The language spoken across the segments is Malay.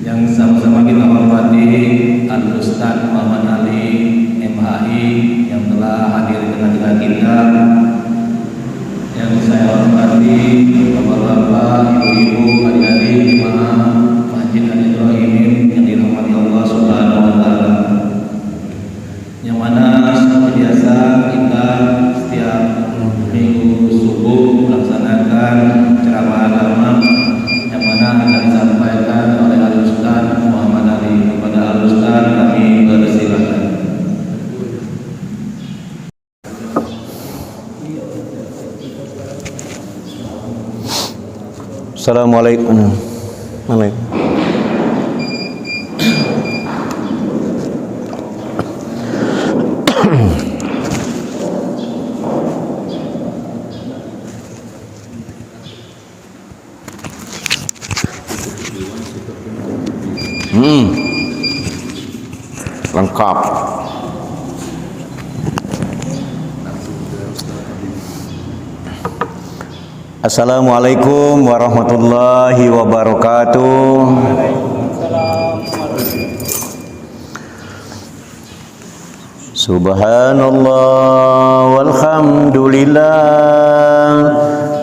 yang sama-sama kita hormati Al-Ustaz Muhammad Ali MHI yang telah hadir di tengah-tengah kita, yang saya hormati bapak-bapak, ibu-ibu, adik-adik jemaah Masjid Al-Ibrahim yang dirahmati Allah Subhanahu wa taala, yang mana seperti biasa kita setiap minggu subuh melaksanakan ceramah agama yang mana akan disampaikan oleh Al-Ustaz Muhammad Ali. Kepada Al-Ustaz kami persilakan. Assalamualaikum. Lengkap. Assalamualaikum warahmatullahi wabarakatuh. Subhanallah walhamdulillah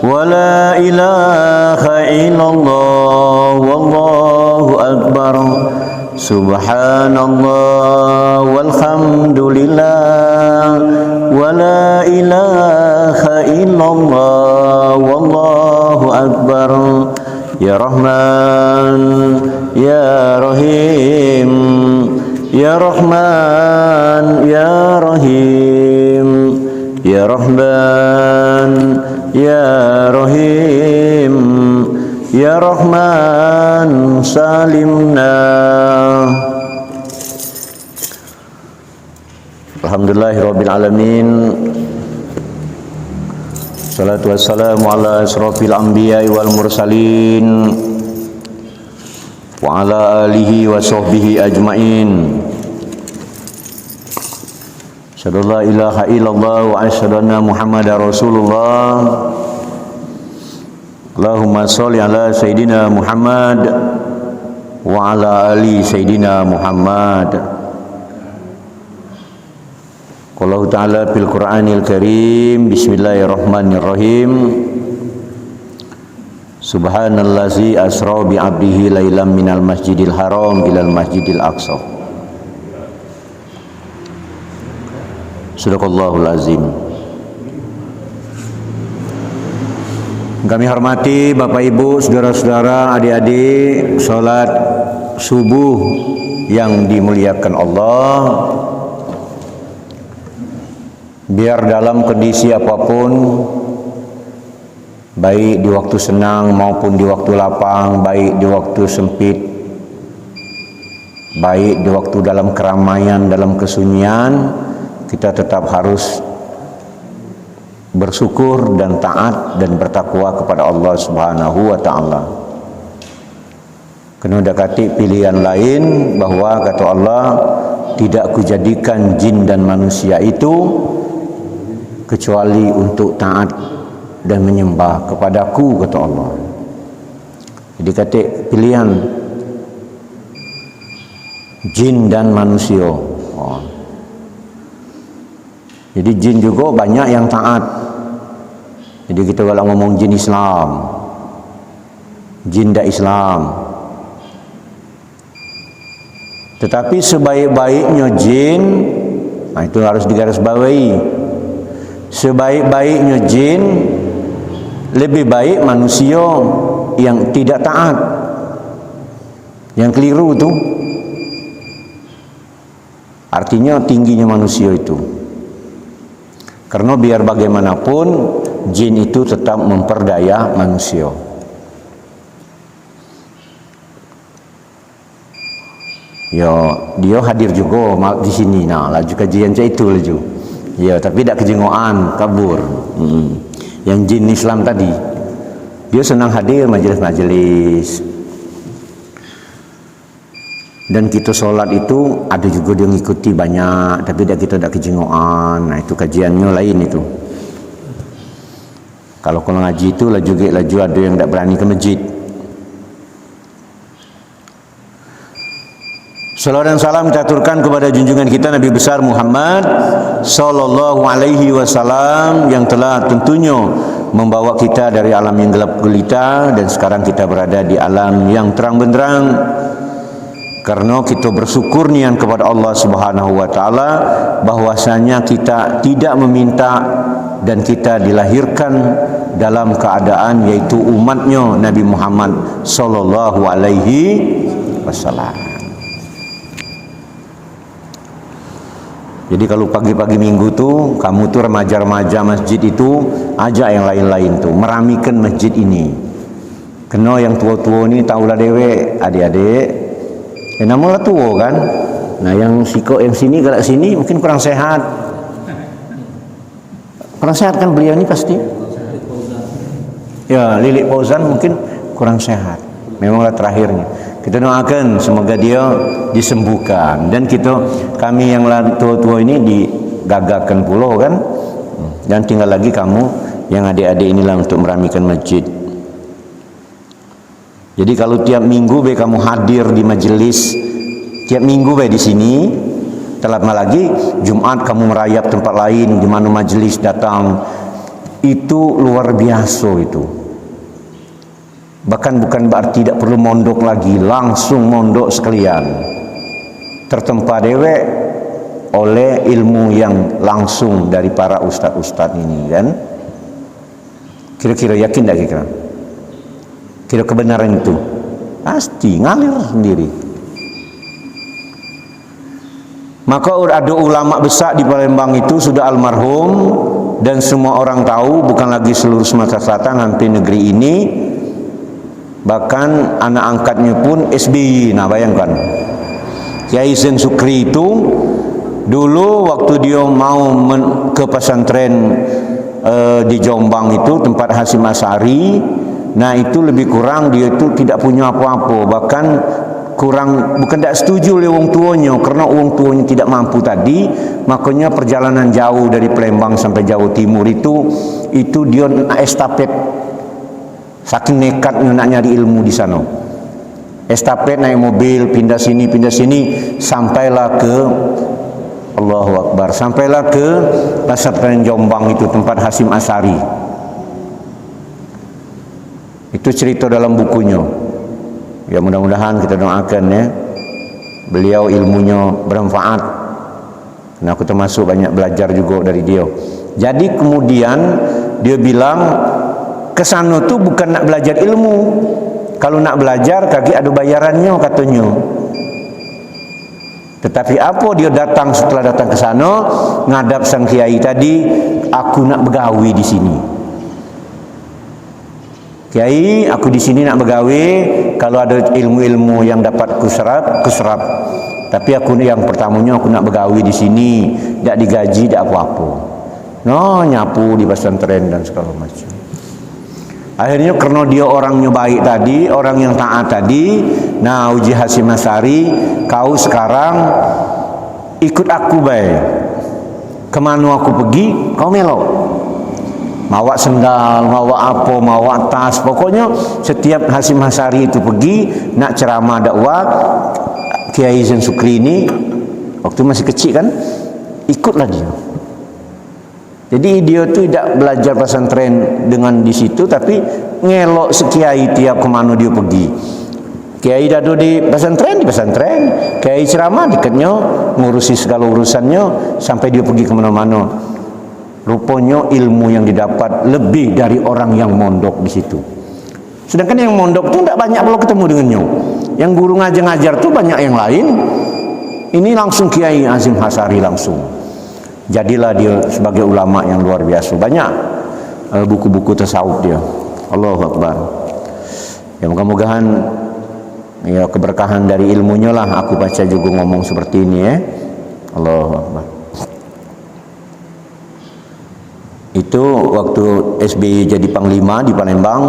wala ilaha illallah wallahu akbar. Subhanallah walhamdulillah wala ilaha illallah wallahu akbar. Ya Rahman ya Rahim, ya Rahman ya Rahim, ya Rahman ya Rahim, ya Rahman salimna. Alhamdulillahirabbil alamin. Salatu wassalamu ala asrofil anbiya'i wal mursalin wa ala alihi wa sahbihi ajma'in. Asyhadu la ilaha illallah wa asyhadu anna Muhammadar Rasulullah. Allahumma sholli ala Sayyidina Muhammad wa ala ali Sayyidina Muhammad. Qala ta'ala fil Qur'anil Karim, bismillahirrahmanirrahim. Subhanallazi asra bi 'abdihi lailan minal masjidil haram ilal masjidil aqsa. Sadaqallahul azim. Kami hormati Bapak Ibu, saudara-saudara, adik-adik, salat subuh yang dimuliakan Allah. Biar dalam kondisi apapun, baik di waktu senang maupun di waktu lapang, baik di waktu sempit, baik di waktu dalam keramaian, dalam kesunyian, kita tetap harus bersyukur dan taat dan bertakwa kepada Allah Subhanahu wa taala. Kena dekati pilihan lain bahwa kata Allah, tidak kujadikan jin dan manusia itu kecuali untuk taat dan menyembah kepadaku, kata Allah. Jadi kata pilihan jin dan manusia. Jadi jin juga banyak yang taat. Jadi kita kalau ngomong jin Islam, jin dak Islam. Tetapi sebaik-baiknya jin, nah itu harus digarisbawahi. Sebaik-baiknya jin, lebih baik manusia yang tidak taat, yang keliru itu. Artinya tingginya manusia itu. Karena biar bagaimanapun jin itu tetap memperdaya manusia. Ya, dia hadir juga di sini. Nah, laju kajian itu laju. Ya, tapi tidak kejengoan, kabur. Yang jin Islam tadi, dia senang hadir majelis-majelis. Dan kita sholat itu ada juga dia ngikuti banyak, tapi kita tidak kejengoan. Nah, itu kajiannya lain itu. Kalau ngaji itu laju ada yang tidak berani ke masjid. Salawat dan salam kita aturkan kepada junjungan kita Nabi besar Muhammad sallallahu alaihi wasallam yang telah tentunya membawa kita dari alam yang gelap gulita dan sekarang kita berada di alam yang terang benderang. Karena kita bersyukur nian kepada Allah Subhanahu wa taala bahwasanya kita tidak meminta dan kita dilahirkan dalam keadaan yaitu umatnya Nabi Muhammad sallallahu alaihi wasallam. Jadi kalau pagi-pagi minggu tu kamu tu remaja-remaja masjid itu ajak yang lain-lain tu meramikan masjid ini. Kena yang tua-tua ni tahulah dewe adik-adik. Namulah tua kan. Nah yang sikok yang sini galak sini mungkin kurang sehat. Kurang sehat kan beliau ni pasti. Ya, Lilik Fauzan mungkin kurang sehat. Memanglah terakhirnya. Kita doakan semoga dia disembuhkan dan kami yang tua-tua ini digagahkan pula kan. Dan tinggal lagi kamu yang adik-adik inilah untuk meramikan masjid. Jadi kalau tiap minggu kamu hadir di majelis, tiap minggu di sini, terlama lagi Jumat kamu merayap tempat lain di mana majelis datang, itu luar biasa itu. Bahkan bukan berarti tidak perlu mondok lagi, langsung mondok sekalian. Tertempa dewek oleh ilmu yang langsung dari para ustaz-ustaz ini kan. Kira-kira yakin tak kira? Kira kebenaran itu? Pasti ngalir sendiri. Maka ada ulama besar di Palembang itu sudah almarhum dan semua orang tahu, bukan lagi seluruh Sumatera Selatan, hampir negeri ini. Bahkan anak angkatnya pun SBY. Nah bayangkan Kiai Zain Sukri itu dulu waktu dia mau ke pesantren di Jombang itu tempat Hasyim Asy'ari, nah itu lebih kurang dia itu tidak punya apa-apa, bahkan kurang, bukan tidak setuju oleh orang tuanya karena orang tuanya tidak mampu tadi. Makanya perjalanan jauh dari Palembang sampai Jawa Timur itu dia estafet. Saking nekatnya nak nyari ilmu di sana. Estafet naik mobil pindah sini sampailah ke Allahu Akbar, sampailah ke pesantren Jombang itu tempat Hasyim Asy'ari. Itu cerita dalam bukunya. Ya mudah-mudahan kita doakan ya. Beliau ilmunya bermanfaat. Nah aku termasuk banyak belajar juga dari dia. Jadi kemudian dia bilang kesana tu bukan nak belajar ilmu. Kalau nak belajar kaki ada bayarannya katanya. Tetapi apa dia datang setelah datang ke sana ngadap sang kiai tadi, aku nak bergawi di sini. Kiai, aku di sini nak bergawi, kalau ada ilmu-ilmu yang dapat kuserap. Tapi aku yang pertamanya aku nak bergawi di sini, tak digaji, tak apa-apa. No, nyapu di pesantren dan segala macam. Akhirnya karena dia orangnya baik tadi, orang yang taat tadi, nah uji Hasyim Asy'ari, kau sekarang ikut aku baik. Kemana aku pergi, kau melok. Mawa sendal, mawa apa, mawa tas, pokoknya setiap Hasyim Asy'ari itu pergi nak ceramah dakwah, Kiai Zain Sukri ini waktu masih kecil kan, ikutlah dia. Jadi dia tu tidak belajar pesantren dengan di situ, tapi ngelok sekiai tiap kemana dia pergi. Kiai dadu di pesantren, Kiai ceramah dekatnya, ngurusi segala urusannya sampai dia pergi kemana-mana. Rupanya ilmu yang didapat lebih dari orang yang mondok di situ. Sedangkan yang mondok tu tidak banyak perlu ketemu dengannya. Yang guru ngajar tu banyak yang lain. Ini langsung Kiai Hasyim Asy'ari langsung. Jadilah dia sebagai ulama yang luar biasa. Banyak buku-buku tasawuf dia. Allahu Akbar. Ya mudah-mudahan ya keberkahan dari ilmunya lah aku baca juga ngomong seperti ini ya. Allahu Akbar. Itu waktu SBY jadi panglima di Palembang,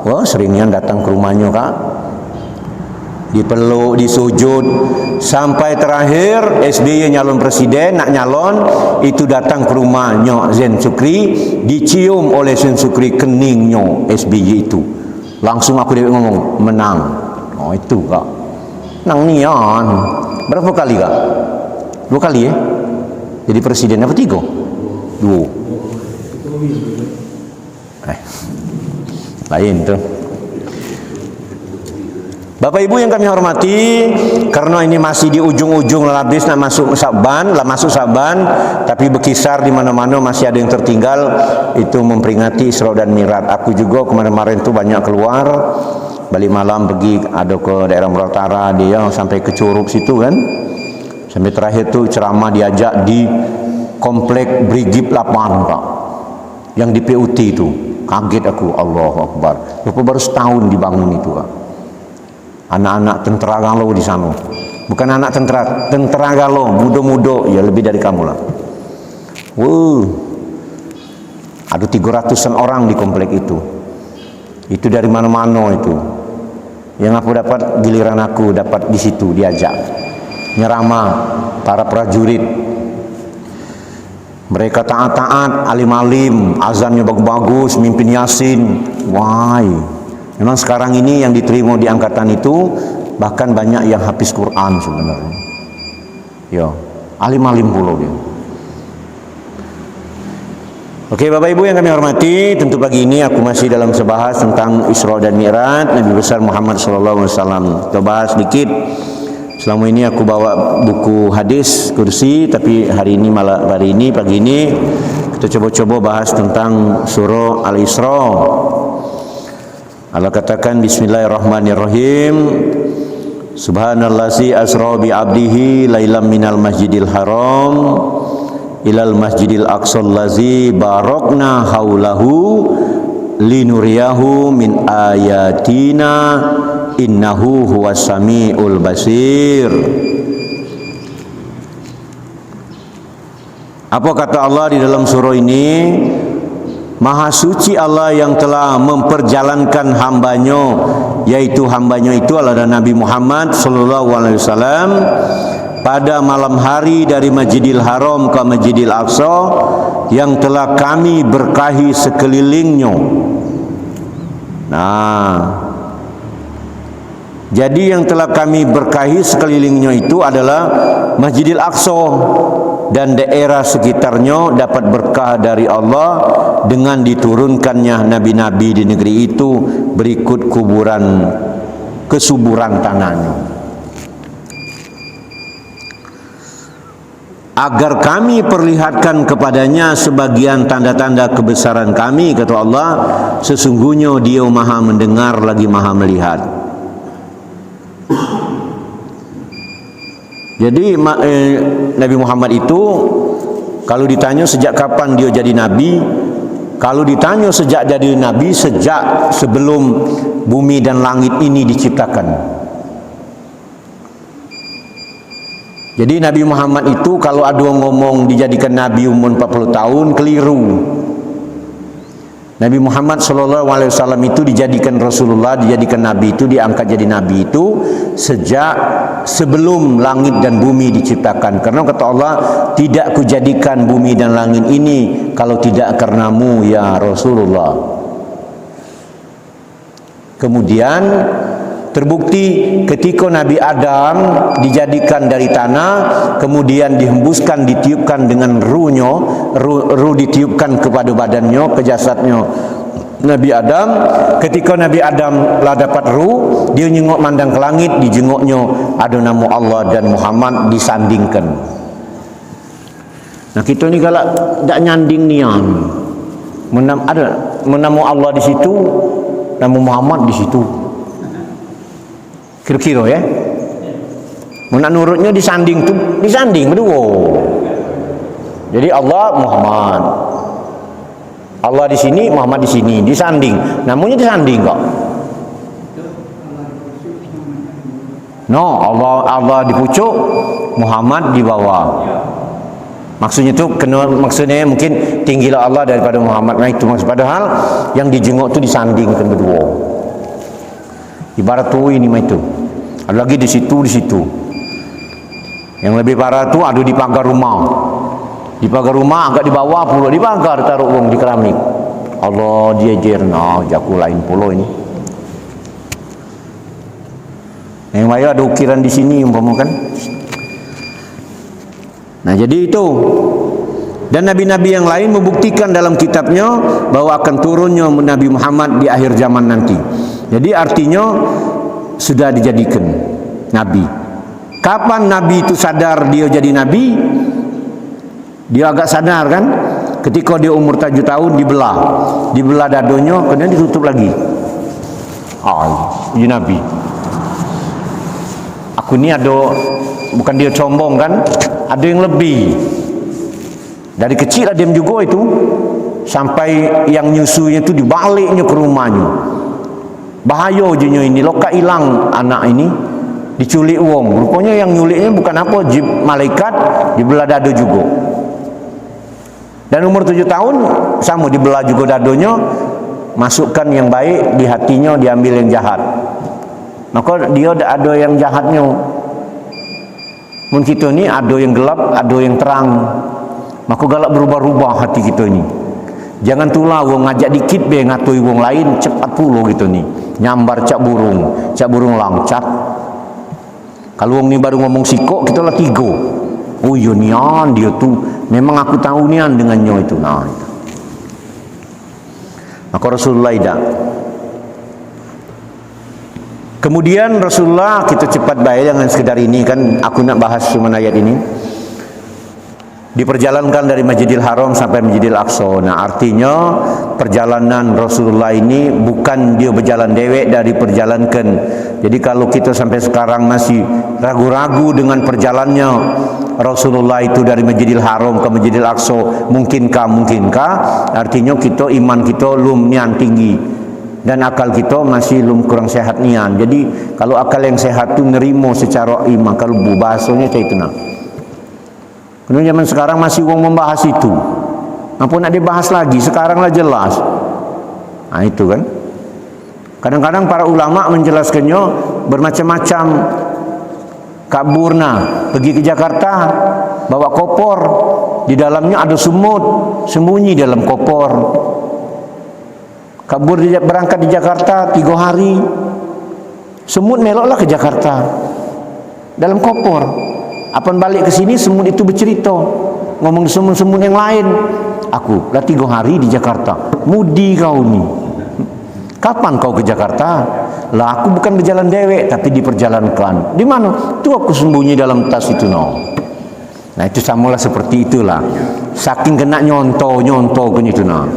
wah seringnya datang ke rumahnya Kak. Dipeluk, disujud, sampai terakhir SBY nyalon presiden, nak nyalon itu datang ke rumahnya Zain Sukri, dicium oleh Zain Sukri keningnya SBY itu. Langsung aku dia ngomong menang. Oh itu Kak, nang nian Berapa kali kak? 2 kali ya? Jadi presiden apa 3? 2. Lain tuh. Bapak Ibu yang kami hormati, karena ini masih di ujung-ujung habis nak masuk Sa'ban, tapi berkisar di mana-mana masih ada yang tertinggal, itu memperingati Isra dan Mi'raj. Aku juga kemarin-kemarin tuh banyak keluar, balik malam pergi ada ke daerah Meratara dia sampai ke Curup situ kan. Sampai terakhir tuh ceramah diajak di komplek Brigip 8 Pak. Yang di PUT itu. Kaget aku, Allahu Akbar. Baru setahun dibangun itu Pak. Anak-anak tentera galau di sana. Bukan anak tentera galau, muda-muda, ya lebih dari kamu lah. Ada 300-an orang di komplek itu. Itu dari mana-mana itu. Yang aku dapat, giliran aku dapat di situ diajak nyeramah para prajurit. Mereka taat-taat, alim-alim, azannya bagus-bagus, mimpin Yasin. Why? Memang sekarang ini yang diterima di angkatan itu bahkan banyak yang hafiz Quran sebenarnya. Ya, alim-alim pula dia. Oke, Bapak Ibu yang kami hormati, tentu pagi ini aku masih dalam sebahas tentang Isra dan Mi'raj Nabi besar Muhammad sallallahu alaihi wasallam. Kita bahas sedikit. Selama ini aku bawa buku hadis kursi, tapi hari ini pagi ini kita coba-coba bahas tentang surah Al-Isra. Allah katakan bismillahirrahmanirrahim. Subhanallazi asra bi 'abdihi lailam minal masjidil haram ilal masjidil aqsal lazi barakna haulahu linuriyahu min ayatina innahu huwas samiul basir. Apa kata Allah di dalam surah ini? Maha suci Allah yang telah memperjalankan hambanya, yaitu hambanya itu adalah Nabi Muhammad sallallahu alaihi wasallam, pada malam hari dari Masjidil Haram ke Masjidil Aqsa yang telah kami berkahi sekelilingnya. Nah, jadi yang telah kami berkahi sekelilingnya itu adalah Masjidil Aqsa dan daerah sekitarnya dapat berkah dari Allah dengan diturunkannya nabi-nabi di negeri itu berikut kesuburan tanahnya. Agar kami perlihatkan kepadanya sebagian tanda-tanda kebesaran kami, kata Allah, sesungguhnya Dia Maha mendengar lagi Maha melihat. Jadi Nabi Muhammad itu kalau ditanya sejak kapan dia jadi nabi, kalau ditanya sejak jadi nabi, sejak sebelum bumi dan langit ini diciptakan. Jadi Nabi Muhammad itu kalau ada orang ngomong dijadikan nabi umur 40 tahun, keliru. Nabi Muhammad SAW itu dijadikan Rasulullah, dijadikan Nabi itu, diangkat jadi Nabi itu sejak sebelum langit dan bumi diciptakan. Karena kata Allah, tidak kujadikan bumi dan langit ini kalau tidak karenamu ya Rasulullah. Kemudian terbukti ketika Nabi Adam dijadikan dari tanah, kemudian dihembuskan, ditiupkan dengan ruhnya, ruh ditiupkan kepada badannya, ke jasadnya Nabi Adam. Ketika Nabi Adam lah dapat ruh, dia nyengok mandang ke langit, dijengoknya ada nama Allah dan Muhammad disandingkan. Nah kita ni kalau tak nyanding nian, ada nama Allah di situ, nama Muhammad di situ. Kira-kira ya, nak nurutnya disanding tu, disanding berdua. Jadi Allah Muhammad, Allah di sini, Muhammad di sini, disanding. Namanya disanding kok. No, Allah di pucuk, Muhammad di bawah. Maksudnya tu maksudnya mungkin tinggilah Allah daripada Muhammad. Nah itu maksud, padahal yang dijenguk tu disandingkan berdua. Ibarat tu ini mah itu. Ada lagi di situ. Yang lebih parah tu ada di pagar rumah. Di pagar rumah agak di bawah pula, di pagar taruh uang di keramik. Allah dia jerna, jaku lain pula ini. Yang maya ada ukiran di sini umpama kan. Nah, jadi itu. Dan nabi-nabi yang lain membuktikan dalam kitabnya bahwa akan turunnya Nabi Muhammad di akhir zaman nanti. Jadi artinya sudah dijadikan nabi. Kapan nabi itu sadar dia jadi nabi? Dia agak sadar kan? Ketika dia umur 7 tahun dibelah dadonya, kemudian ditutup lagi. Jadi nabi. Aku ni ada, bukan dia sombong kan? Ada yang lebih. Dari kecil ada yang juga itu, sampai yang nyusunya itu dibaliknya ke rumahnya. Bahaya je ini, loka hilang anak ini, diculik wong. Rupanya yang nyuliknya bukan apa, malaikat, dibelah dado juga. Dan umur 7 tahun sama, dibelah juga dadonya, masukkan yang baik di hatinya, diambil yang jahat. Maka dia ada yang jahatnya. Mun kita ni ada yang gelap, ada yang terang. Maka galak berubah-ubah hati kita ni. Jangan tulah wong ngajak dikit be ngatui wong lain, cepat puluh gitu ni. Nyambar cak burung langcat. Kalau wong ni baru ngomong sikok, kita lah 3. Oh iya nian dia tu, memang aku tahu nian dengannya itu. Nah itu. Maka Rasulullah tidak. Kemudian Rasulullah, kita cepat baik, jangan sekedar ini kan aku nak bahas cuma ayat ini. Diperjalankan dari Masjidil Haram sampai Masjidil Aqsa. Nah, artinya perjalanan Rasulullah ini bukan dia berjalan dewek dari perjalankan. Jadi kalau kita sampai sekarang masih ragu-ragu dengan perjalannya Rasulullah itu dari Masjidil Haram ke Masjidil Aqsa, mungkinkah? Artinya kita iman kita lum nian tinggi dan akal kita masih lum kurang sehat nian. Jadi kalau akal yang sehat tu nerimo secara iman, kalau bahasanya itu nah. Karena zaman sekarang masih orang membahas itu. Apa nak dibahas lagi? Sekaranglah jelas. Nah itu kan. Kadang-kadang para ulama menjelaskannya bermacam-macam. Kak Burna pergi ke Jakarta bawa kopor, di dalamnya ada semut sembunyi dalam kopor. Kak Bur berangkat di Jakarta 3 hari, semut meloklah ke Jakarta dalam kopor. Apun balik ke sini, semut itu bercerita, ngomong semut-semut yang lain. Aku lah 3 hari di Jakarta. Mudi kau ni. Kapan kau ke Jakarta? Lah aku bukan berjalan dewek, tapi diperjalankan. Di mana? Tu aku sembunyi dalam tas itu no. Nah itu samalah seperti itulah. Saking kena nyontoh ke itu no.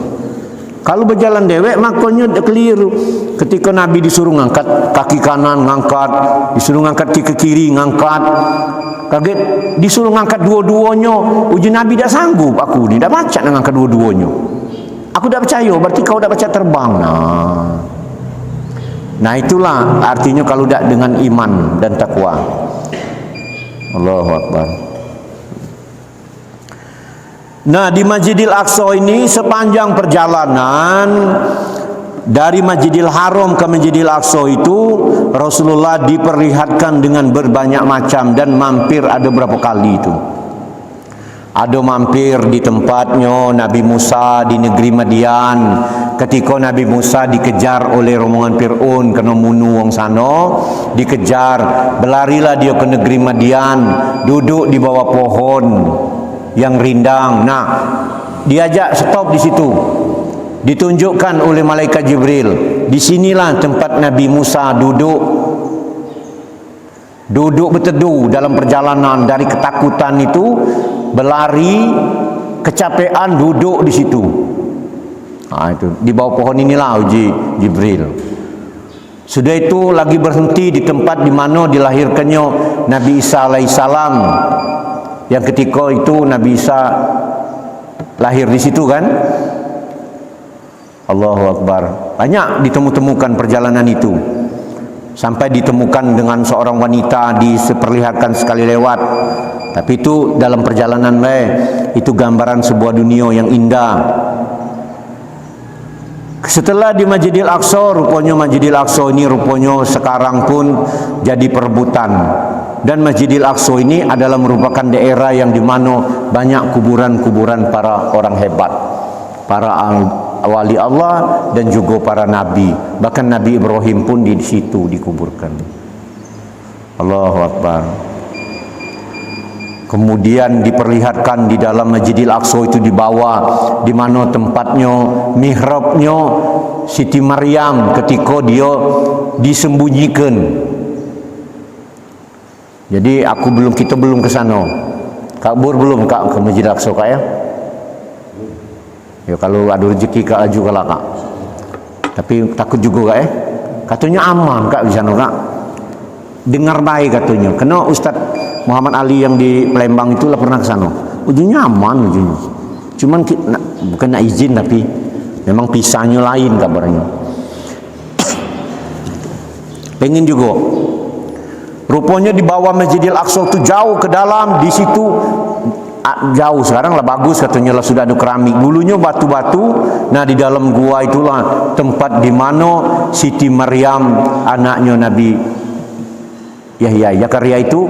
Kalau berjalan dewek makanya keliru. Ketika Nabi disuruh ngangkat kaki kanan, ngangkat, disuruh ngangkat kaki kiri, ngangkat. Kaget disuruh ngangkat dua-duanya. Uji Nabi tak sanggup, aku ni dah baca nak ngangkat dua-duanya. Aku tak percaya, berarti kau dah baca terbang. Nah itulah artinya kalau tak dengan iman dan takwa. Allahu Akbar. Nah di Masjidil Aqsa ini sepanjang perjalanan dari Masjidil Haram ke Masjidil Aqsa itu Rasulullah diperlihatkan dengan berbanyak macam dan mampir ada berapa kali itu. Ada mampir di tempatnya Nabi Musa di negeri Madian, ketika Nabi Musa dikejar oleh rombongan Fir'aun kena bunuh wong sana, dikejar, berlarilah dia ke negeri Madian, duduk di bawah pohon yang rindang. Nah, diajak stop di situ. Ditunjukkan oleh malaikat Jibril, disinilah tempat Nabi Musa duduk berteduh dalam perjalanan dari ketakutan itu, berlari, kecapean, duduk di situ. Itu di bawah pohon inilah uji Jibril. Sudah itu lagi berhenti di tempat di mana dilahirkannya Nabi Isa alaihissalam. Yang ketika itu Nabi Isa lahir di situ kan. Allahu Akbar. Banyak ditemukan perjalanan itu. Sampai ditemukan dengan seorang wanita diperlihatkan sekali lewat. Tapi itu dalam perjalanan itu gambaran sebuah dunia yang indah. Setelah di Masjidil Aqsa, rupanya Masjidil Aqsa ini rupanya sekarang pun jadi perebutan. Dan Masjidil Aqsa ini adalah merupakan daerah yang dimana banyak kuburan-kuburan para orang hebat, para wali Allah dan juga para nabi. Bahkan Nabi Ibrahim pun di situ dikuburkan. Allahu Akbar. Kemudian diperlihatkan di dalam Masjidil Aqsa itu di bawah, di mana tempatnya, mihrabnya Siti Maryam ketika dia disembunyikan. Jadi kita belum ke sana. Kak Bur belum Kak ke Masjidil Aqsa Kak ya? Ya kalau ada rezeki Kak laju kalau Kak. Tapi takut juga Kak ya? Katanya aman Kak di sana Kak. Dengar baik katanya. Kena Ustaz Muhammad Ali yang di Palembang itulah pernah ke sana. Ujungnya aman ujungnya. Cuman bukan nak izin tapi memang pisahnya lain kabarnya. Pengen juga. Rupanya di bawah Masjidil Aqsa itu jauh ke dalam, di situ jauh, sekarang lah bagus katanya lah, sudah ada keramik. Dulunya batu-batu. Nah di dalam gua itulah tempat di mana Siti Maryam anaknya Nabi Yahya Zakaria itu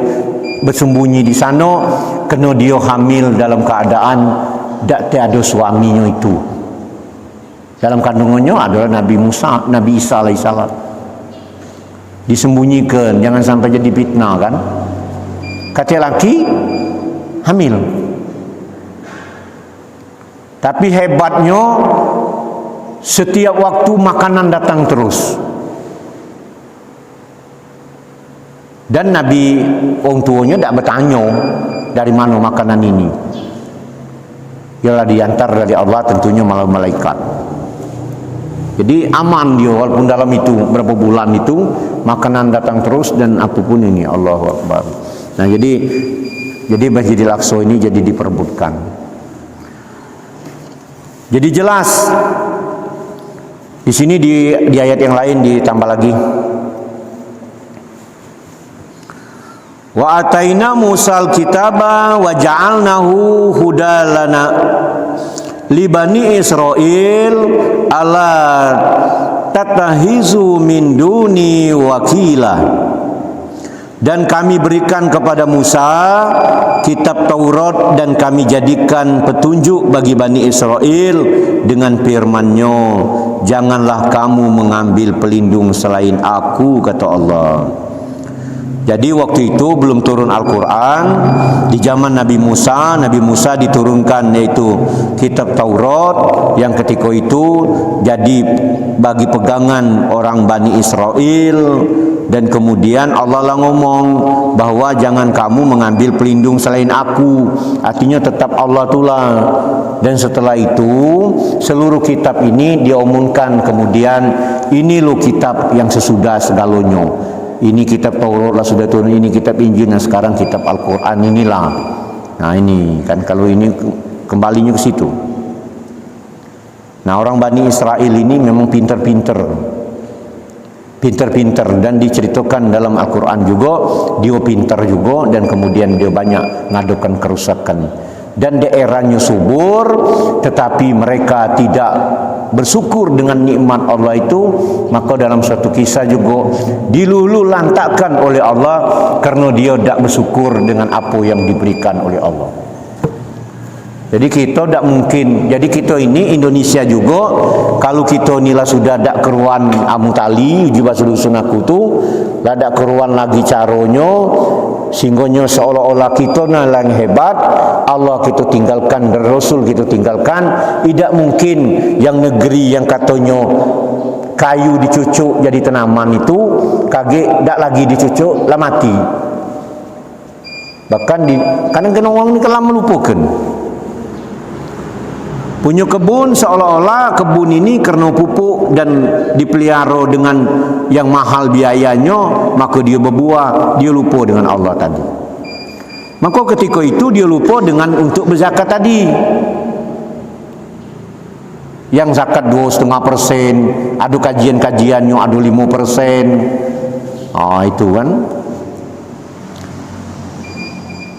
bersembunyi di sana, kena dia hamil dalam keadaan tak ada suaminya itu. Dalam kandungannya adalah Nabi Isa alaihissalam. Disembunyikan, jangan sampai jadi fitnah kan. Kata laki hamil. Tapi hebatnya setiap waktu makanan datang terus. Dan Nabi orang tuanya tidak bertanya dari mana makanan ini. Ialah diantar dari Allah, tentunya malaikat. Jadi aman dia walaupun dalam itu berapa bulan itu makanan datang terus dan apapun ini. Allahu Akbar. Nah jadi Masjidil Aqsa ini jadi diperebutkan. Jadi jelas di sini di ayat yang lain ditambah lagi. Wa ataina Musal kitaba wa ja'alnahu hudalana li bani Israil ala tatahizu min duni wakila. Dan kami berikan kepada Musa kitab Taurat dan kami jadikan petunjuk bagi Bani Israel dengan firman-Nya, janganlah kamu mengambil pelindung selain aku, kata Allah. Jadi waktu itu belum turun Al-Quran. Di zaman Nabi Musa diturunkan yaitu kitab Taurat yang ketika itu jadi bagi pegangan orang Bani Israel. Dan kemudian Allah lah ngomong bahwa jangan kamu mengambil pelindung selain aku. Artinya tetap Allah tulah. Dan setelah itu seluruh kitab ini diumumkan kemudian, ini loh kitab yang sesudah segalanya. Ini kitab Taurat lah sudah turun, ini kitab Injil, dan sekarang kitab Al-Quran inilah. Nah ini kan kalau ini kembalinya ke situ. Nah orang Bani Israel ini memang pinter-pinter dan diceritakan dalam Al-Quran juga dia pintar juga, dan kemudian dia banyak ngadukan kerusakan. Dan daerahnya subur tetapi mereka tidak bersyukur dengan nikmat Allah itu. Maka dalam suatu kisah juga diluluh lantakkan oleh Allah karena dia tidak bersyukur dengan apa yang diberikan oleh Allah. Jadi kita tidak mungkin. Jadi kita ini Indonesia juga, kalau kita inilah sudah tidak keruan amutali uji basulusun aku tu lah tidak keruan lagi caronyo, sehingga seolah-olah kita yang hebat, Allah kita tinggalkan dan Rasul kita tinggalkan. Tidak mungkin yang negeri yang katanya kayu dicucuk jadi tanaman itu kage tidak lagi dicucuk lah mati. Bahkan kadang-kadang orang ini kalau melupakan punya kebun, seolah-olah kebun ini karena pupuk dan dipelihara dengan yang mahal biayanya, maka dia berbuah, dia lupa dengan Allah tadi. Maka ketika itu dia lupa dengan untuk berzakat tadi. Yang zakat 2,5%, ada kajian-kajiannya ada 5%. Itu kan.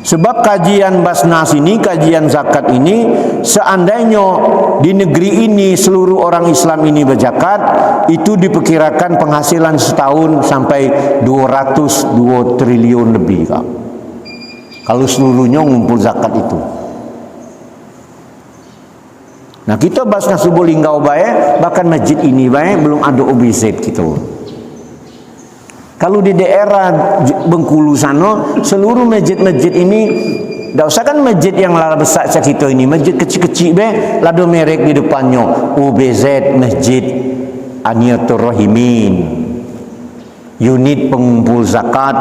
Sebab kajian Basnas ini, kajian zakat ini, seandainya di negeri ini seluruh orang Islam ini berzakat, itu diperkirakan penghasilan setahun sampai 202 triliun lebih, Kak. Kalau seluruhnya ngumpul zakat itu. Nah kita Basnas Subuh Linggau baik, bahkan masjid ini baik belum ada OBZ gitu. Kalau di daerah Bengkulu sana, seluruh masjid-masjid ini Tak usah kan masjid yang lah besar macam kita ini, masjid kecil-kecil be, lado merek di depannya UBZ Masjid Aniyatul Rahimin, unit pengumpul zakat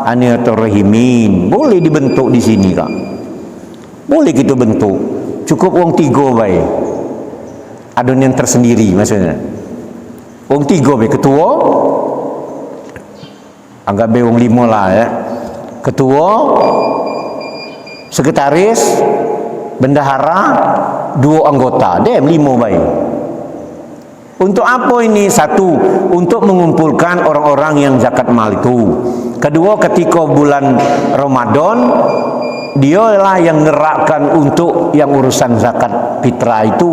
Aniyatul Rahimin. Boleh dibentuk di sini kak, boleh kita bentuk, cukup wong 3 baik, ada yang tersendiri maksudnya wong 3 baik, ketua anggap be wong 5 lah ya, ketua, sekretaris, bendahara, 2 anggota, 5 baik. Untuk apa ini? Satu, untuk mengumpulkan orang-orang yang zakat mal itu. Kedua, ketika bulan Ramadan, dialah yang ngerakkan untuk yang urusan zakat fitrah itu.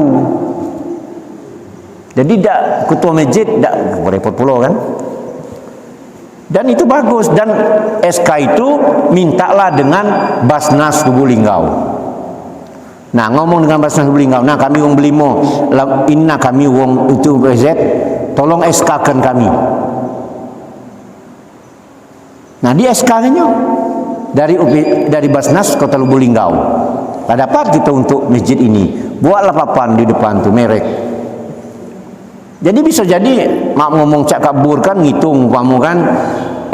Jadi tak ketua masjid tak repot pula kan. Dan itu bagus, dan SK itu mintalah dengan Basnas Lubulingau. Nah, ngomong dengan Basnas Lubulingau, nah kami wong belimo, inna kami wong itu BZ, tolong SK-kan kami. Nah, di SK-nya dari Basnas Kota Lubulingau. Tak dapat kita untuk masjid ini, buatlah papan di depan tu merek. Jadi bisa jadi mak ngomong cak kabur kan, ngitung kamu kan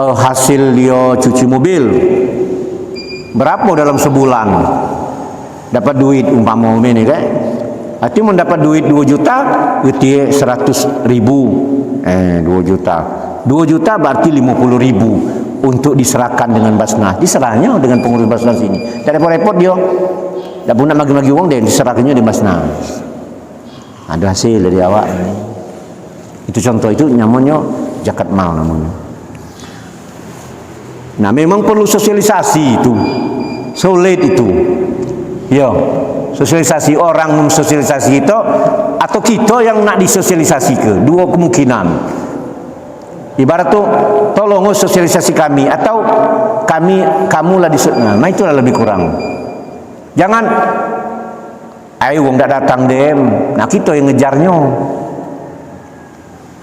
hasil dia cuci mobil berapa dalam sebulan, dapat duit umpama ini kan, arti mendapat duit 2 juta, uti 100.000, 2 juta, 2 juta berarti 50.000 untuk diserahkan dengan Basnas. Diserahnya dengan pengurus Basnas ini, tak repot-repot dia, tak pun nak bagi-bagi uang dia, diserahkannya di Basnas. Ada hasil dari awak. Itu contoh, itu namanya zakat mal namanya. Nah, memang perlu sosialisasi itu, sulit itu. Ya, sosialisasi, orang mensosialisasi itu atau kita yang nak disosialisasi ke, 2 kemungkinan. Ibarat tu, tolong sosialisasi kami atau kamulah disosialisasi. Nah, itulah lebih kurang. Jangan ayo wong dak datang dem, nah kita yang ngejarnya.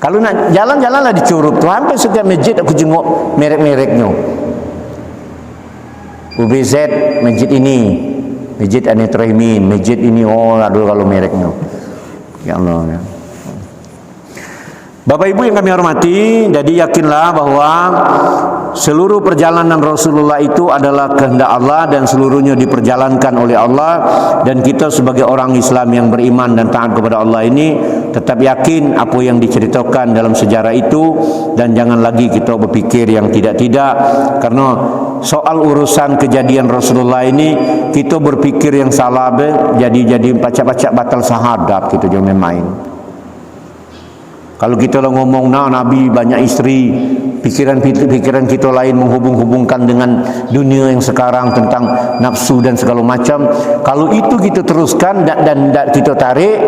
Kalau nak jalan-jalanlah di Curup tu, hampir setiap masjid aku jenguk merek-mereknya. UBZ masjid ini, Masjid Aniyatul Rahimin, masjid ini, oh aduh kalau mereknya. Ya Allah ya. Bapak Ibu yang kami hormati, jadi yakinlah bahwa seluruh perjalanan Rasulullah itu adalah kehendak Allah dan seluruhnya diperjalankan oleh Allah, dan kita sebagai orang Islam yang beriman dan taat kepada Allah ini tetap yakin apa yang diceritakan dalam sejarah itu, dan jangan lagi kita berpikir yang tidak-tidak, karena soal urusan kejadian Rasulullah ini kita berpikir yang salah jadi pacak-pacak batal syahadat, kita jangan main. Kalau kita ngomong Nabi banyak istri, pikiran kita lain menghubung-hubungkan dengan dunia yang sekarang tentang nafsu dan segala macam. Kalau itu kita teruskan dan kita tarik,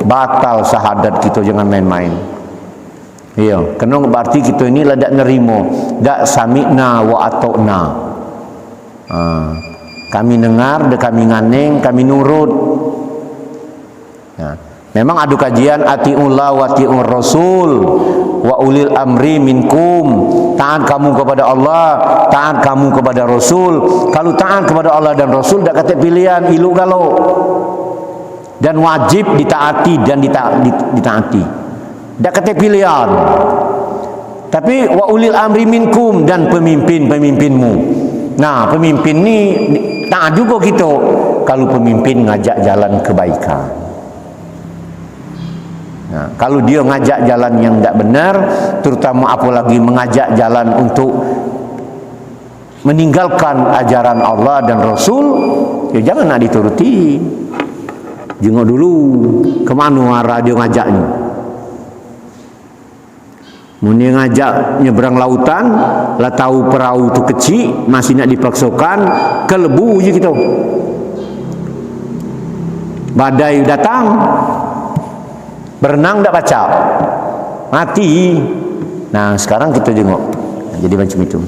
batal syahadat kita, jangan main-main. Iya, kena berarti kita ini lah dak nerimo, dak sami'na wa ata'na. Kami dengar, dak kami nganeng, kami nurut. Nah, memang ada kajian atiullah wa atiur rasul wa ulil amri minkum. Taat kamu kepada Allah, taat kamu kepada Rasul. Kalau taat kepada Allah dan Rasul dak kata pilihan ilu galau, dan wajib ditaati dan ditaati, dak kata pilihan. Tapi wa ulil amri minkum, dan pemimpinmu. Nah, pemimpin ni taat juga kita kalau pemimpin ngajak jalan kebaikan. Nah, kalau dia ngajak jalan yang tidak benar, terutama apalagi mengajak jalan untuk meninggalkan ajaran Allah dan Rasul, ya jangan nak dituruti. Jengok dulu kemana arah dia ngajaknya. Muni ngajak nyeberang lautan, lah tahu perahu tu kecil, masih nak dipaksakan, kelebu je kita. Badai datang, berenang tak baca, mati. Nah, sekarang kita jengok, jadi macam itu.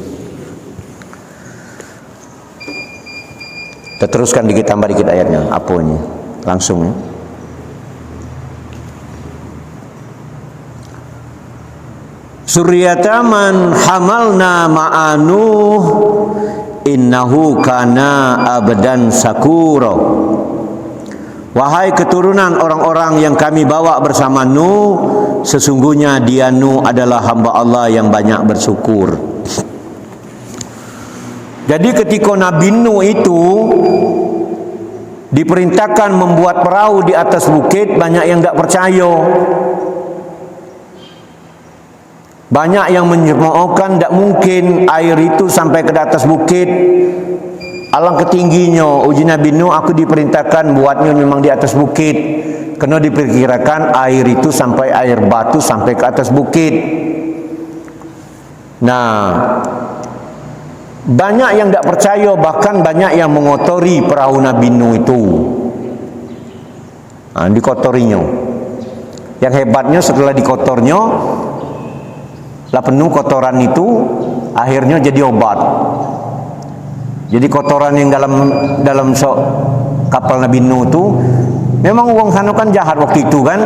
Kita teruskan dikit, tambah dikit ayatnya, apa ini? Langsung ya. Suryata man hamalna ma'anuh innahu kana abdan sakura. Wahai keturunan orang-orang yang kami bawa bersama Nuh, sesungguhnya dia Nuh adalah hamba Allah yang banyak bersyukur. Jadi ketika Nabi Nuh itu diperintahkan membuat perahu di atas bukit, banyak yang tak percaya. Banyak yang menyemaukan tak mungkin air itu sampai ke atas bukit. Alangkah tingginya. Uji Nabi Nuh, aku diperintahkan buatnya memang di atas bukit. Kena diperkirakan air itu sampai air batu sampai ke atas bukit. Nah, banyak yang tak percaya, bahkan banyak yang mengotori perahu Nabi Nuh itu. Dikotorinya. Yang hebatnya setelah dikotornya, lah penuh kotoran itu akhirnya jadi obat. Jadi kotoran yang dalam kapal Nabi Nuh itu, memang orang sana kan jahat waktu itu kan.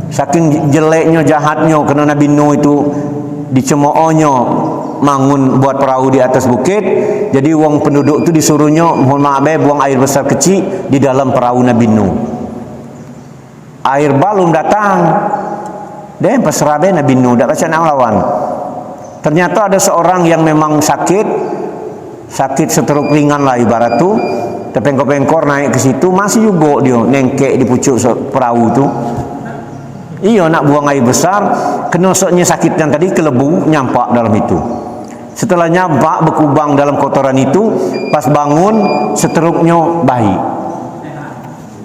Saking jeleknya, jahatnya, kerana Nabi Nuh itu dicemoohnya mangun buat perahu di atas bukit. Jadi orang penduduk itu disuruhnya, mohon maaf buang air besar kecil di dalam perahu Nabi Nuh. Air belum datang, dia pasrah Nabi Nuh, tak kasihan lawan. Ternyata ada seorang yang memang sakit stroke ringan lah ibarat tu, terpengkor-pengkor naik ke situ, masih juga dia nengkek di pucuk perahu tu. Iya nak buang air besar, kena soknya sakit yang tadi kelebu nyampak dalam itu. Setelah nyampak berkubang dalam kotoran itu, pas bangun stroke-nya baik.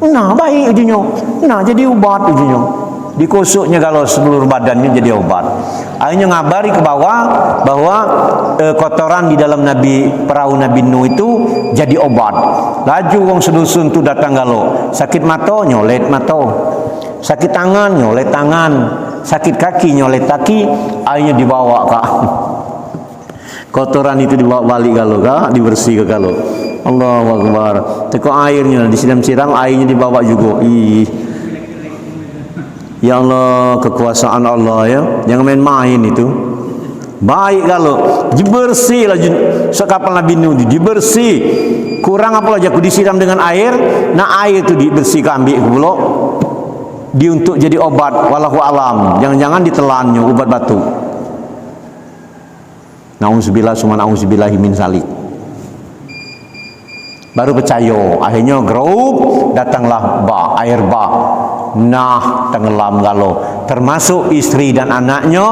Nah baik ujungnya, nah jadi ubat ujungnya. Dikosoknya kalau seluruh badannya jadi obat. Akhirnya ngabari ke bawah bahwa kotoran di dalam perahu Nabi Nuh itu jadi obat. Laju wong sedusun tu datang galo, sakit mata nyolet mata, sakit tangan nyolet tangan, sakit kaki nyolet kaki. Akhirnya dibawa kak. Kotoran itu dibawa balik galo kak, dibersih ke galo. Allahu Akbar. Teko airnya disiram-siram, airnya dibawa juga. Ya Allah, kekuasaan Allah ya. Jangan main-main itu. Baik kalau dibersih lah sekapal Nabi Nuh dibersih. Kurang apa aja aku disiram dengan air, nah air itu dibersih ambil ke pulau. Dia untuk jadi obat wallahu alam. Jangan-jangan ditelannya obat batuk. Nauzubillah summa nauzubillahi min salik. Baru percaya, akhirnya grup datanglah air nah tenggelam galo, termasuk istri dan anaknya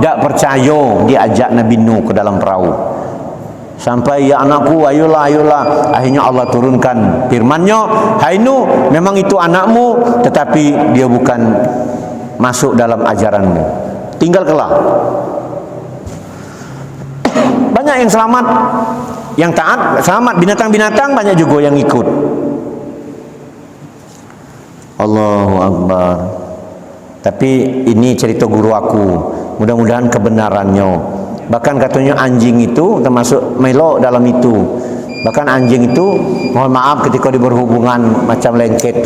tak percaya diajak Nabi Nuh ke dalam perahu. Sampai ya anakku ayolah, akhirnya Allah turunkan firman-Nya, hai Nuh, memang itu anakmu tetapi dia bukan masuk dalam ajaranmu, tinggal kelak. Banyak yang selamat, yang taat selamat, binatang-binatang banyak juga yang ikut. Allahu Akbar. Tapi ini cerita guru aku, mudah-mudahan kebenarannya. Bahkan katanya anjing itu termasuk melo dalam itu. Bahkan anjing itu, mohon maaf ketika berhubungan macam lengket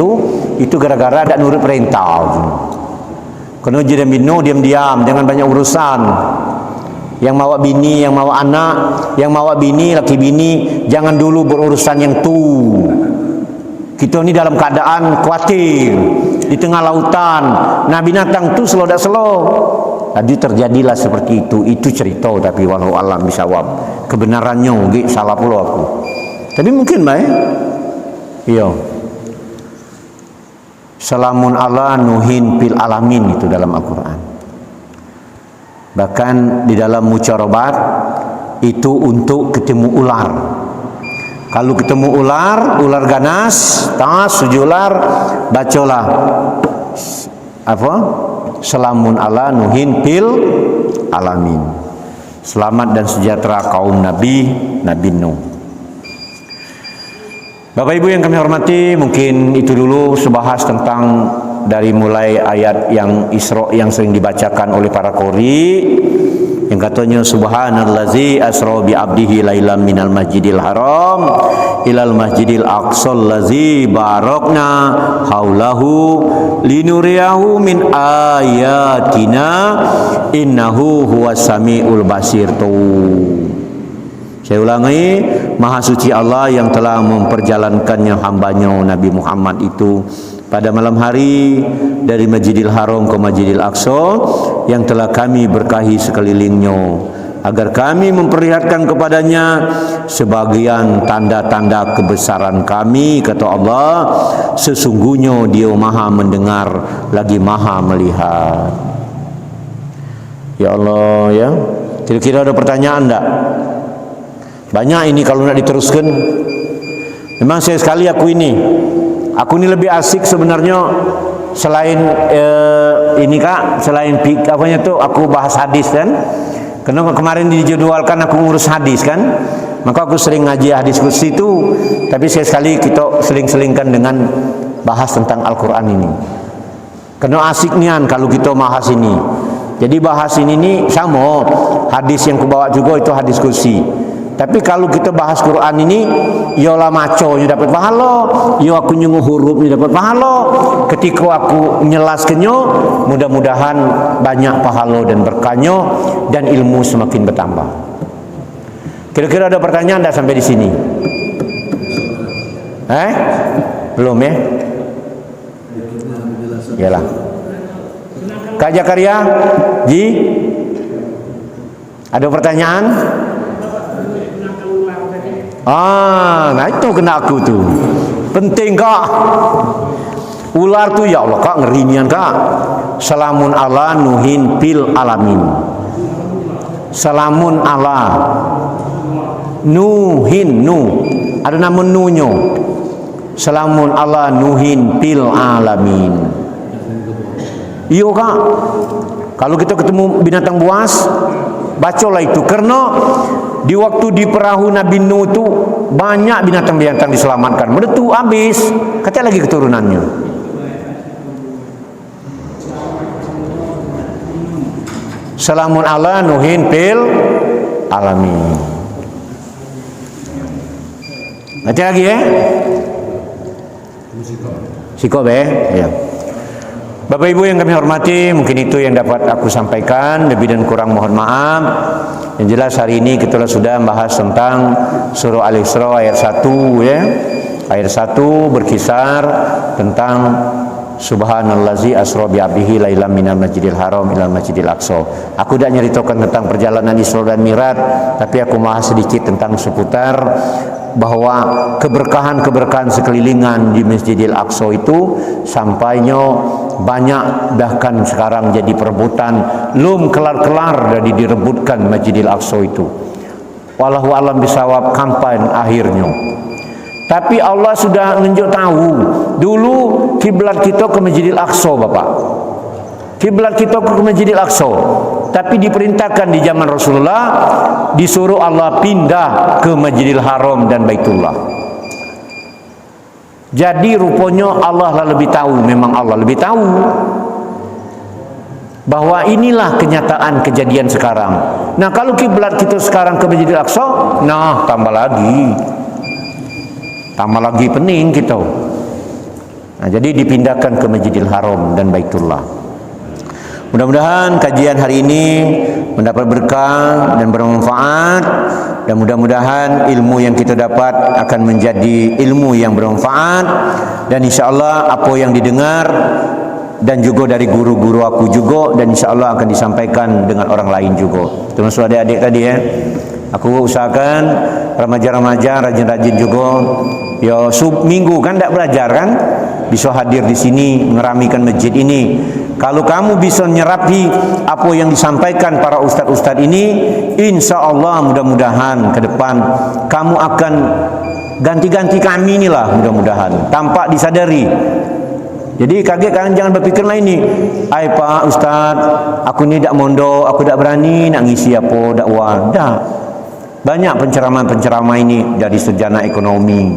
itu gara-gara ada nurut perintah. Kena jadi Nuh diam-diam, jangan banyak urusan. Yang mawa bini, yang mawa anak, yang mawa bini, laki bini, jangan dulu berurusan yang tu. Kita ni dalam keadaan khawatir di tengah lautan. Nah binatang tu slow dak slow. Tadi terjadilah seperti itu. Itu cerita tapi walau alam bisawab. Kebenarannya gak salah pula aku. Tapi mungkin baik. Iya. Salamun ala nuhin fil alamin itu dalam Al-Quran. Bahkan di dalam mucarabat itu untuk ketemu ular. Kalau ketemu ular ganas, tas, ular, bacalah apa? Salamun ala nuhin fil alamin. Selamat dan sejahtera kaum Nabi Nuh. Bapak Ibu yang kami hormati, mungkin itu dulu sebahas tentang dari mulai ayat yang Isra yang sering dibacakan oleh para qori yang katanya subhanallazi asra bi abdihi lailam minal masjidil haram ilal masjidil aqsal lazi barakna haulahu linuriyahu min ayatina innahu huwas samiul basir. Saya ulangi, Maha Suci Allah yang telah memperjalankannya hambanya Nabi Muhammad itu pada malam hari dari Masjidil Haram ke Masjidil Aqsa yang telah kami berkahi sekelilingnya, agar kami memperlihatkan kepadanya sebagian tanda-tanda kebesaran kami, kata Allah, sesungguhnya Dia Maha mendengar lagi Maha melihat. Ya Allah, ya. Kira-kira ada pertanyaan enggak? Banyak ini kalau nak diteruskan. Memang saya sekali aku ini lebih asik sebenarnya selain ini Kak, selain apanya tuh aku bahas hadis kan. Karena kemarin dijadwalkan aku ngurus hadis kan. Maka aku sering ngaji hadis kursi itu, tapi saya sekali kita seling-selingkan dengan bahas tentang Al-Qur'an ini. Karena asik nian kalau kita bahas ini. Jadi bahas ini nih sama hadis yang kubawa juga itu hadis kursi. Tapi kalau kita bahas Quran ini, yola maco nya dapat pahala, yo aku nyunguh huruf nya dapat pahala. Ketika aku menjelaskannya, mudah-mudahan banyak pahala dan berkahnya dan ilmu semakin bertambah. Kira-kira ada pertanyaan enggak sampai di sini? Belum ya? Yalah. Kak Jakaria, Ji, ada pertanyaan? Nah itu kena aku tuh. Penting Kak. Ular tuh ya Allah Kak, ngerinya Kak. Salamun ala nuhin fil alamin. Salamun ala nuhin, nu ada nama nunyo. Salamun ala nuhin fil alamin. Iya Kak. Kalau kita ketemu binatang buas, bacalah itu. Karena di waktu di perahu Nabi Nuh itu banyak binatang-binatang diselamatkan. Menetu habis, katanya lagi keturunannya. Salamun ala nuhin fil alamin. Baca lagi ya. Sikop ya. Bapak Ibu yang kami hormati, mungkin itu yang dapat aku sampaikan. Lebih dan kurang mohon maaf. Yang jelas hari ini kita sudah membahas tentang surah Al-Isra ayat 1 ya. Ayat 1 berkisar tentang Subhanallazi asra bi abdihi lailan minal masjidil haram ilal masjidil aqsa. Aku tidak nyeritakan tentang perjalanan Isra dan Mi'raj, tapi aku bahas sedikit tentang seputar bahwa keberkahan-keberkahan sekelilingan di Masjidil Aqsa itu sampainya banyak, bahkan sekarang jadi perebutan, belum kelar-kelar dari direbutkan Masjidil Aqsa itu. Wallahu alam bisawab kapan akhirnya. Tapi Allah sudah menunjuk tahu dulu kiblat kita ke Masjidil Aqsa, Bapak. Kiblat kita ke Masjidil Aqsa. Tapi diperintahkan di zaman Rasulullah, disuruh Allah pindah ke Masjidil Haram dan Baitullah. Jadi rupanya Allah lah lebih tahu, memang Allah lebih tahu bahwa inilah kenyataan kejadian sekarang. Nah, kalau kiblat kita sekarang ke Masjidil Aqsa, nah tambah lagi pening kita. Nah, jadi dipindahkan ke Masjidil Haram dan Baitullah. Mudah-mudahan kajian hari ini mendapat berkah dan bermanfaat, dan mudah-mudahan ilmu yang kita dapat akan menjadi ilmu yang bermanfaat, dan insyaAllah apa yang didengar dan juga dari guru-guru aku juga, dan insyaAllah akan disampaikan dengan orang lain juga, termasuk adik-adik tadi ya. Aku usahakan remaja-remaja rajin-rajin juga ya, minggu kan tidak belajar kan, bisa hadir di sini mengeramikan masjid ini. Kalau kamu bisa menyerapi apa yang disampaikan para ustadz-ustadz ini, insya Allah mudah-mudahan ke depan kamu akan ganti-ganti kami inilah, mudah-mudahan tanpa disadari. Jadi kaget kalian, jangan berpikir lain ini. Ai Pak Ustadz, aku ni dak mondok, aku dak berani nak ngisi apa dakwah. Dah. Banyak penceramah-penceramah ini dari sarjana ekonomi,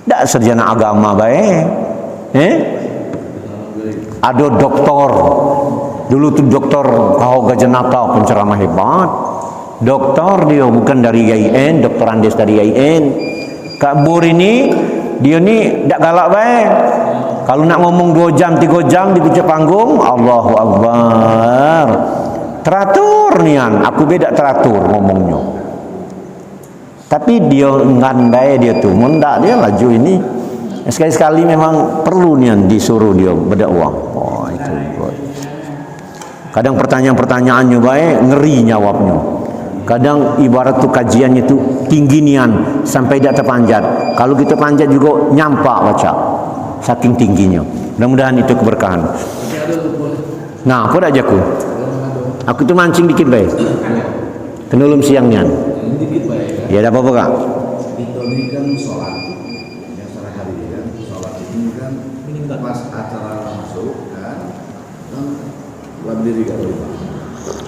dak sarjana agama baik. Ada doktor, dulu tuh doktor kau gajenata, penceramah hebat. Doktor dia bukan dari IAIN, Doktor Andes dari IAIN. Kak Bur ini dia ni dak galak baik. Kalau nak ngomong 2 jam 3 jam di puncak panggung, Allahu Akbar. Teratur nian, aku beda teratur ngomongnya. Tapi dia ngandai dia tuh, mendak dia laju ini. Sekali-sekali memang perlu nih disuruh dia berdakwah. Oh itu. Kadang pertanyaan-pertanyaannya baik, ngeri jawabnya. Kadang ibarat tuh kajiannya tuh tinggi nian sampai tidak terpanjat. Kalau kita panjat juga nyampak baca, saking tingginya. Mudah-mudahan itu keberkahan. Nah, aku dah jaku. Aku tuh mancing dikit baik. Kenulum siang nian. Ya ada apa-apa kak? Itu ini kan sholat yang salah hari ini kan sholat ini kan pas acara masuk kan berdiri kan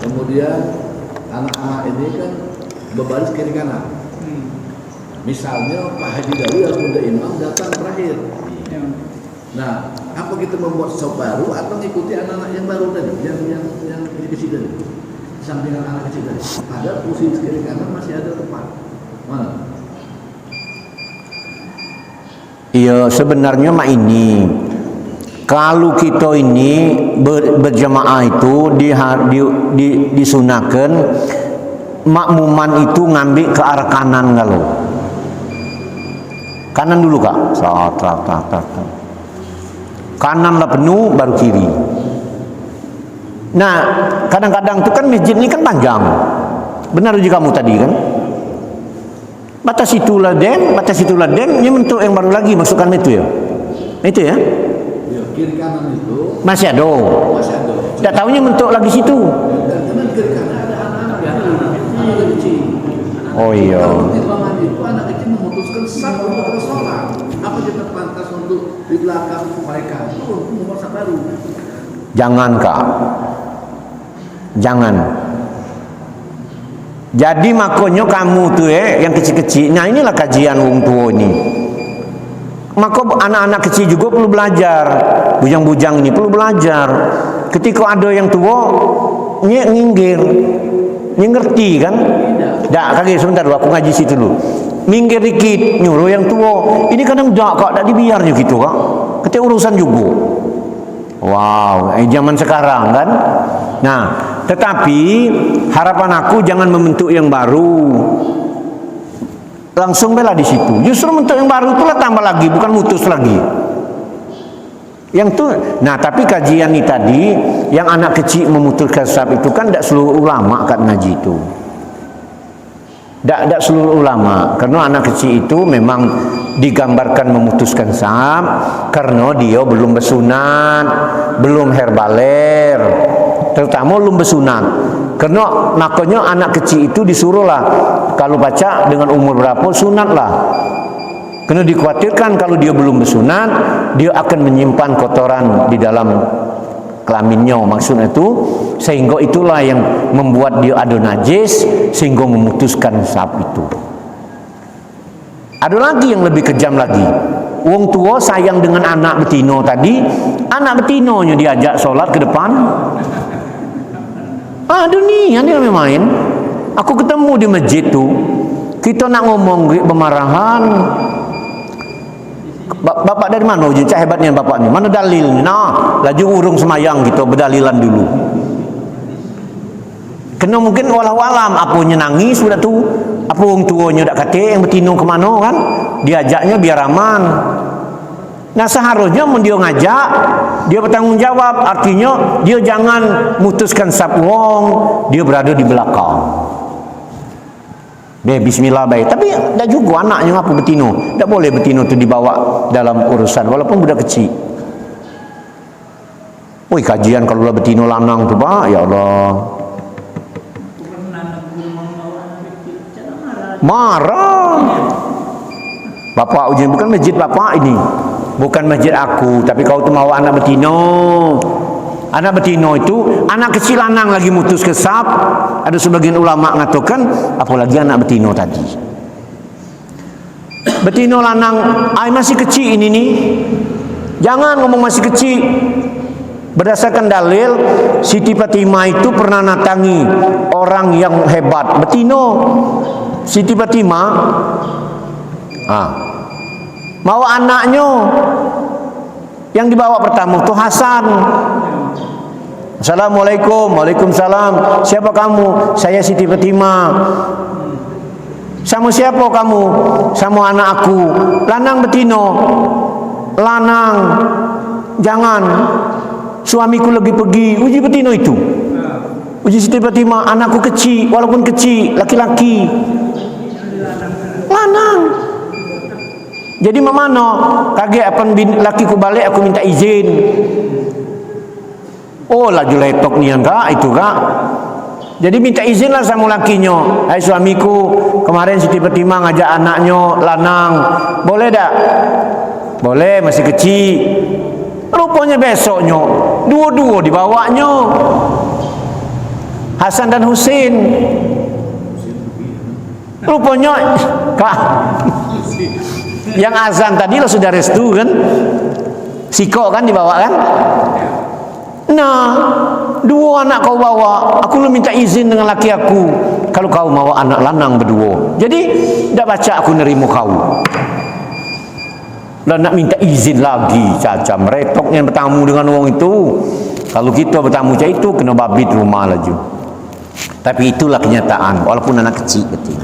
kemudian anak-anak ini kan berbaris kiri kanan. Misalnya Pak Haji Dawi atau Bunda Imam datang terakhir. Nah, apa kita membuat show baru atau mengikuti anak-anak yang baru tadi, yang kecil tadi, sampingan anak kecil tadi. Ada posisi kiri kanan masih ada tempat. Mana? Iya sebenarnya mak ini kalau kita ini berjamaah itu disunahkan makmuman itu ngambil ke arah kanan kalau kanan dulu kak, kanan lah penuh baru kiri. Nah kadang-kadang itu kan masjid ini kan panjang, benar juga kamu tadi kan. Batas itulah den, ini bentuk yang baru lagi masukkan itu ya. Itu ya? Ya, kiri kanan itu masih ada. Masih ada. Tak tahunya bentuk lagi situ. Dan kiri kanan ada anak-anak yang kecil. Oh iya. Kalau pertimbangan itu anak kecil memutuskan sah untuk bersolat. Apa kita pantas untuk di belakang mereka? Itu untuk membuat baru. Jangan kak. Jangan. Jadi makanya kamu tuh yang kecil-kecil. Nah inilah kajian wong tua ini. Maka anak-anak kecil juga perlu belajar. Bujang-bujang ini perlu belajar. Ketika ada yang tua, nyinggir, ngerti kan? Dak kaki sebentar dulu, aku ngaji situ dulu. Minggir dikit, nyuruh yang tua. Ini kadang dak dibiarnya gitu kak. Ketika urusan juga. Wow, zaman sekarang kan. Nah, tetapi harapan aku jangan membentuk yang baru. Langsung bela di situ. Justru bentuk yang baru itulah tambah lagi, bukan mutus lagi. Yang tuh, nah tapi kajian ini tadi, yang anak kecil memutuskan sab itu kan tidak seluruh ulama kan ngaji itu. Tidak seluruh ulama, karena anak kecil itu memang digambarkan memutuskan sab karena dia belum bersunat, belum herbaler, terutama belum bersunat. Karena makanya anak kecil itu disuruhlah kalau baca dengan umur berapa sunatlah. Karena dikhawatirkan kalau dia belum bersunat, dia akan menyimpan kotoran di dalam kelaminnya, maksudnya itu sehingga itulah yang membuat dia ada najis sehingga memutuskan sab itu. Ada lagi yang lebih kejam lagi. Wong tua sayang dengan anak betino tadi, anak betinonya diajak sholat ke depan. Aduh nih, dia main. Aku ketemu di masjid tuh, kita nak ngomong pemarahan. Bapak dari mana uji? Cak hebatnya bapak ni. Mana dalilnya? Nah, laju urung semayang gitu, berdalilan dulu. Kena mungkin walau-walam, apanya nangis sudah tu, apa orang tuanya dak kata yang betino ke mana kan? Diajaknya biar aman. Nah seharusnya dia ngajak, dia bertanggung jawab. Artinya dia jangan mutuskan sab wong, dia berada di belakang. Bismillah baik. Tapi tak juga anaknya apa betino. Tak boleh betino tu dibawa dalam urusan walaupun budak kecil. Woi kajian kalau lah betino lanang tu pak, ya Allah. Marah. Bapak ujian bukan masjid bapak ini. Bukan masjid aku, tapi kau tu mau anak betino. Anak betino itu anak kecil lanang lagi mutus kesap. Ada sebagian ulama mengatakan apalagi anak betino tadi. Betino lanang masih kecil ini nih. Jangan ngomong masih kecil. Berdasarkan dalil Siti Fatimah itu pernah natangi orang yang hebat. Betino Siti Fatimah mau anaknya yang dibawa pertama itu Hasan. Assalamualaikum. Waalaikumsalam. Siapa kamu? Saya Siti Fatimah. Sama siapa kamu? Sama anak aku. Lanang betino. Lanang. Jangan. Suamiku lagi pergi. Uji betino itu. Uji Siti Fatimah, anakku kecil, walaupun kecil, laki-laki. Lanang. Jadi memano? Kaget apa lakiku balik, aku minta izin. Oh, laju letok nian kak, itu kak. Jadi minta izin lah sama lakinya. Hai suamiku, kemarin Siti Fatimah ngajak anaknya lanang. Boleh tak? Boleh, masih kecil. Rupanya besoknya dua-dua dibawanya, Hasan dan Husin. Rupanya kak, yang azan tadi lo sudah restu kan, Siko kan dibawa kan. Nah, dua anak kau bawa, aku lu minta izin dengan laki aku kalau kau mau anak lanang berdua. Jadi tidak baca aku nerima kau. Dan nak minta izin lagi, caca meretok yang bertamu dengan orang itu. Kalau kita bertamu cak itu kena babit rumah laju. Tapi itulah kenyataan, walaupun anak kecil ketika.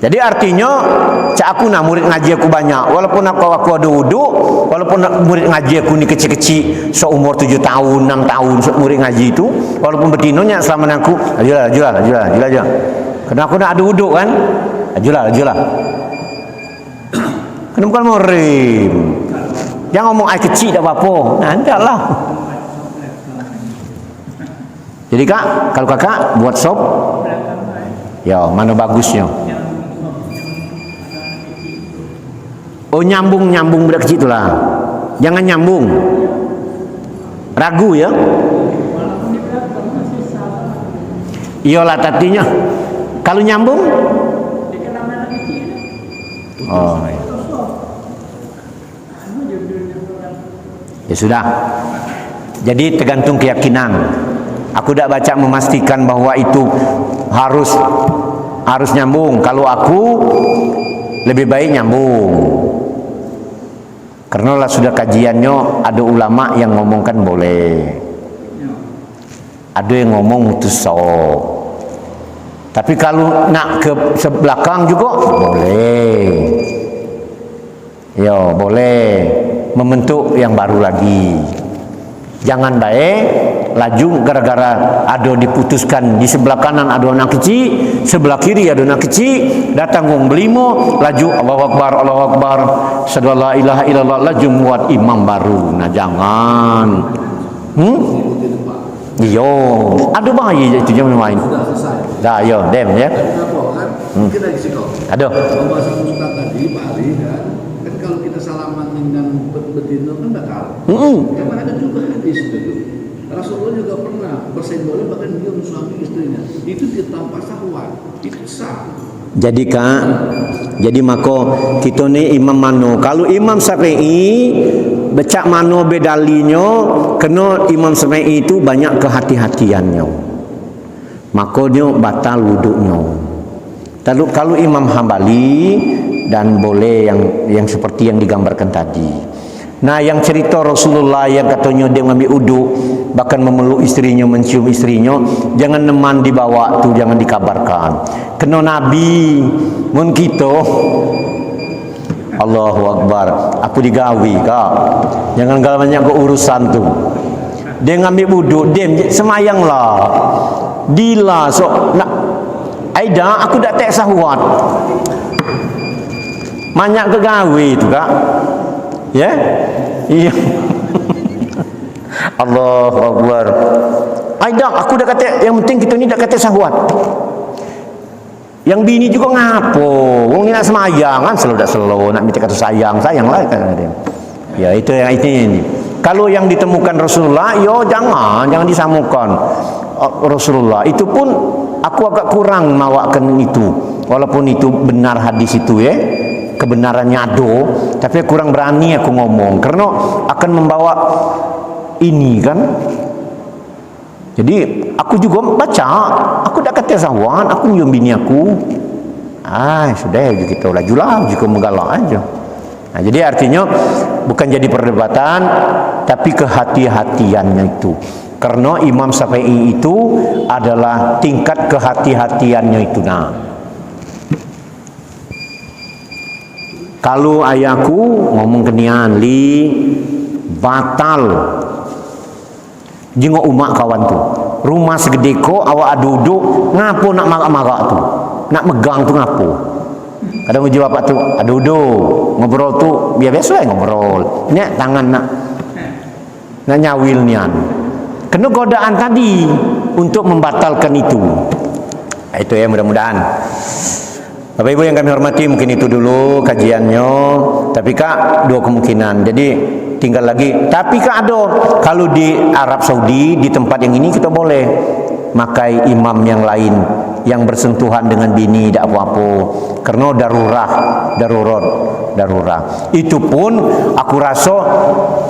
Jadi artinya cak aku nak murid ngaji aku banyak, walaupun aku ada uduk, walaupun murid ngaji aku ni kecil-kecil, seumur 7 tahun, 6 tahun murid ngaji itu, walaupun betinonya selama aku, ajulah. Karena aku nak ada uduk kan, ajulah. Kena bukan murim. Jangan ngomong air kecil tak apa-apa. Nah, entahlah. Jadi kak, kalau kakak buat sop, ya mana bagusnya? Oh nyambung budak kecil itulah. Jangan nyambung. Ragu ya. Iyalah tadinya. Kalau nyambung? Oh. Ya. Ya sudah. Jadi tergantung keyakinan. Aku tidak baca memastikan bahwa itu harus nyambung. Kalau aku lebih baik nyambung. Karena lah sudah kajiannya ada ulama yang ngomongkan boleh. Ada yang ngomong mutus sok. Tapi kalau nak ke sebelakang juga boleh. Ya, boleh membentuk yang baru lagi. Jangan baik laju gara-gara ada diputuskan di sebelah kanan ada anak kecil, sebelah kiri ada anak kecil, datang wong belimo, laju Allahu Akbar, asyhadu la ilaha illallah, laju buat imam baru. Nah jangan. Iyo, ada bahaya itu jangan main. Dah, yo, dem ya. Kita di situ. Aduh. Pembahasan Ustaz tadi Pak Ali kan kalau kita salaman dengan betina kan bakal. Karena ada juga hadis itu. Rasulullah juga pernah bersenggolan bahkan dia suami istrinya. Itu tanpa syahwat. Itu sah. Jadi kak, jadi mako kita ni imam mano. Kalau Imam Syafi'i becak mano bedalinyo, kena Imam Syafi'i itu banyak kehati-hatiannya. Maka dia batal wuduknya. Kalau Imam Hambali dan boleh yang seperti yang digambarkan tadi. Nah, yang cerita Rasulullah yang katanya dia mengambil uduk, bahkan memeluk istrinya, mencium istrinya, jangan neman dibawa tu, jangan dikabarkan. Kena Nabi, mun kita, Allahu Akbar, aku digawi kak. Jangan banyak ke urusan tu. Dia ngambil uduk, dia semayanglah. Dila so nak Aida, aku dak tek sahwat. Banyak kegawe tu kak. Ya? Iya. Allahu Akbar. Aida, aku dah kata yang penting kita ni dah kata sahwat. Yang bini juga ngapo? Wong ni nak semayang kan selalu dak selalu nak minta kata sayanglah kata dia. Ya itu yang ini. Kalau yang ditemukan Rasulullah, yo jangan disamakan. Rasulullah itu pun aku agak kurang mawakan itu. Walaupun itu benar hadis itu ya. Kebenarannya ada, tapi kurang berani aku ngomong karena akan membawa ini kan. Jadi aku juga baca, aku dah kata sawan, aku nyium bini aku. Sudah kita lajulah jika menggalak aja. Nah, jadi artinya bukan jadi perdebatan, tapi kehati-hatiannya itu. Karena Imam Syafi'i itu adalah tingkat kehati-hatiannya itu. Nah, kalau ayahku ngomong kenian li batal jengok umak kawan tu, rumah segede ko awak duduk ngapo nak marak-marak tu, nak megang tu ngapo. Kadang uji bapak tu duduk ngobrol tu biar biasa ngobrol, ni tangan nak nyawil nian. Kena godaan tadi untuk membatalkan itu. Itu ya, mudah-mudahan. Bapak Ibu yang kami hormati, mungkin itu dulu kajiannya. Tapi Kak, dua kemungkinan. Jadi tinggal lagi. Tapi Kak ada, kalau di Arab Saudi, di tempat yang ini kita boleh makai imam yang lain yang bersentuhan dengan bini, tidak apa-apa. Karena darurat. Itu pun aku rasa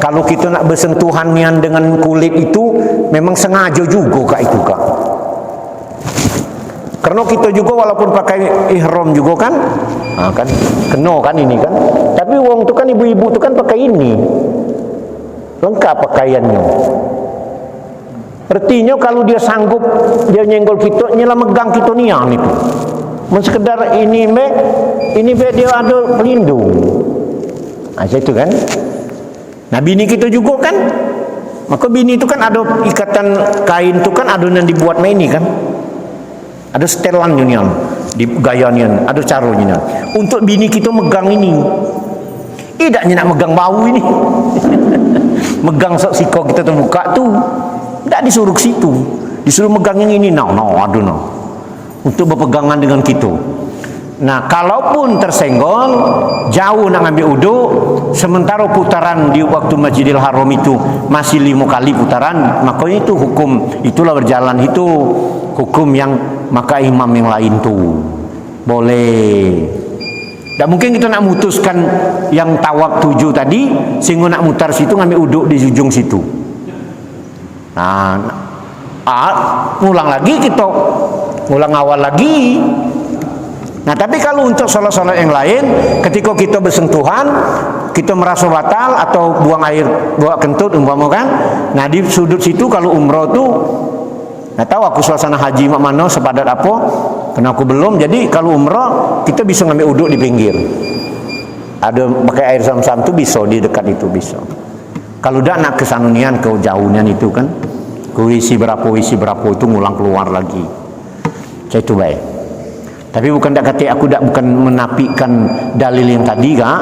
kalau kita nak bersentuhannya dengan kulit itu memang sengaja juga Kak itu Kak. Karena kita juga walaupun pakai ihram juga kan, kan kena kan ini kan. Tapi wong tu kan ibu-ibu tu kan pakai ini, lengkap pakaiannya. Artinya kalau dia sanggup dia nyenggol kita, nyela megang kita nian itu. Sekedar ini dia ada pelindung. Itu kan. Nah bini kita juga kan. Maka bini itu kan ada ikatan kain tu kan ada yang dibuat main ini kan. Ada setelan ni di gayanya, ada caranya. Untuk bini kita megang ini. Tidaknya nak megang bau ini. Megang siko kita terbuka tu. Tak disuruh ke situ, disuruh megang yang ini, untuk berpegangan dengan kita. Nah, kalaupun tersenggol, jauh nak ambil uduk, sementara putaran di waktu Masjidil Haram itu masih 5 kali putaran, maka itu hukum, itulah berjalan itu hukum yang maka imam yang lain tu boleh. Tak mungkin kita nak mutuskan yang tawaf 7 tadi, sehingga nak mutar situ ngambil uduk di ujung situ. Nah, ngulang lagi kita, ngulang awal lagi. Nah, tapi kalau untuk solat-solat yang lain, ketika kita bersentuhan, kita merasa batal atau buang air, buang kentut umpama kan. Nah, di sudut situ kalau umroh tu, nah tahu aku suasana haji mak mana sepadat apa, karena aku belum. Jadi kalau umroh kita bisa ngambil uduk di pinggir. Ada pakai air zam-zam tu bisa di dekat itu bisa. Kalau dah nak ke sanunian, ke jauhnian itu kan, ke isi berapa itu ngulang keluar lagi. Saya itu baik. Tapi bukan tak kata aku bukan menafikan dalil yang tadi Kak,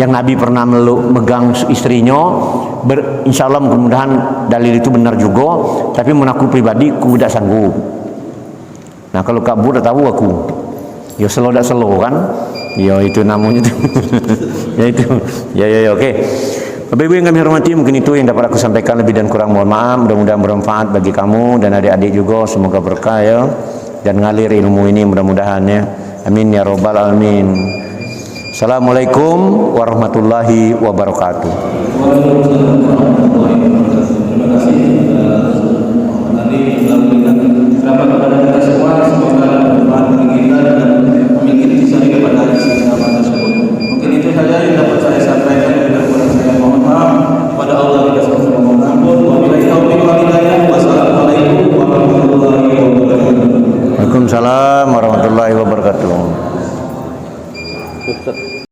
yang Nabi pernah megang istrinya. Insyaallah mudah-mudahan dalil itu benar juga. Tapi menurut aku pribadi aku tidak sanggup. Nah kalau kabur dah tahu aku. Ya slow kan. Ya itu namanya itu. Ya itu. Ya oke. Bapak Ibu yang kami hormati, mungkin itu yang dapat aku sampaikan, lebih dan kurang mohon maaf. Mudah-mudahan bermanfaat bagi kamu dan adik-adik juga, semoga berkah ya, dan ngalir ilmu ini mudah-mudahan ya. Amin ya robbal alamin. Assalamualaikum warahmatullahi wabarakatuh. Waalaikumsalam warahmatullahi wabarakatuh.